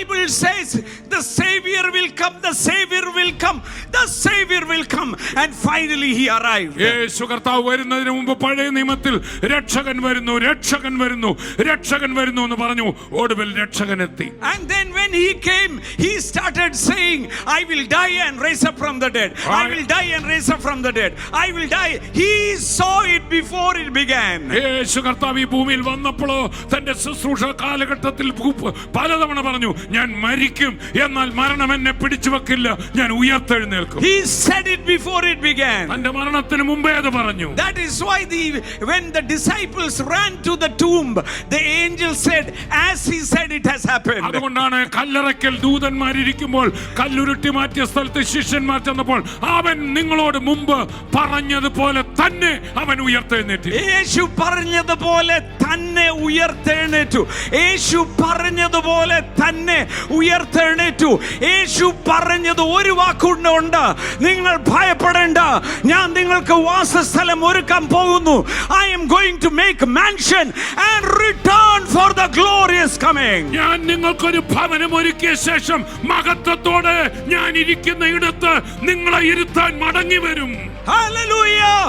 Bible says the Savior will come, the Savior will come, the Savior will come, and finally he arrived. യേശു കർത്താവ് വരുന്നതിന് മുമ്പ് പഴയ നിയമത്തിൽ രക്ഷകൻ വരുന്നു, രക്ഷകൻ വരുന്നു, രക്ഷകൻ വരുന്നു എന്ന് പറഞ്ഞു. ഒടുവിൽ രക്ഷകൻ എത്തി. And then when he came, he started saying, I will die and raise up from the dead. I will die and raise up from the dead. I will die. He saw it before it began. യേശു കർത്താവ് ഈ ഭൂമിയിൽ വന്നപ്പോഴോ തന്റെ ശുശ്രൂഷ കാലഘട്ടത്തിൽ പലതവണ പറഞ്ഞു, ഞാൻ മരിക്കും, എന്നാൽ മരണം എന്നെ പിടിച്ചു വെക്കില്ല, ഞാൻ ഉയർത്തെഴുന്നേൽക്കും. He said it before it began. തന്റെ മരണത്തിന് മുമ്പേ അത് പറഞ്ഞു. That is why when the disciples ran to the tomb, the angel said, as he said, it has happened. അതുകൊണ്ടാണ് കല്ലറയ്ക്കൽ ദൂതന്മാരിയ്ക്കുമ്പോൾ കല്ലുരുട്ടി മാറ്റിയ സ്ഥലത്ത് ശിഷ്യന്മാർ ചെന്നപ്പോൾ അവൻ നിങ്ങളോട് മുമ്പ് പറഞ്ഞതുപോലെ തന്നെ അവൻ ഉയർത്തെഴുന്നേറ്റു. യേശു പറഞ്ഞതുപോലെ തന്നെ ഉയർത്തെഴുന്നേറ്റു. യേശു പറഞ്ഞതുപോലെ തന്നെ ഉയർത്തെഴുന്നേറ്റു. യേശു പറഞ്ഞത് ഒരു വാക്കുണ്ട്, നിങ്ങൾ ഭയപ്പെടേണ്ട, ഞാൻ നിങ്ങൾക്ക് വാസസ്ഥലം ഒരുക്കാൻ പോകുന്നു. I am going to make a mansion and return for the glorious coming. ഞാൻ നിങ്ങൾക്കൊരു ഭവനം ഒരുക്കിയ ശേഷം മഹത്വത്തോടെ ഞാൻ ഇരിക്കുന്ന ഇടത്ത് നിങ്ങളെ ഇരുത്താൻ മടങ്ങി വരും. Hallelujah.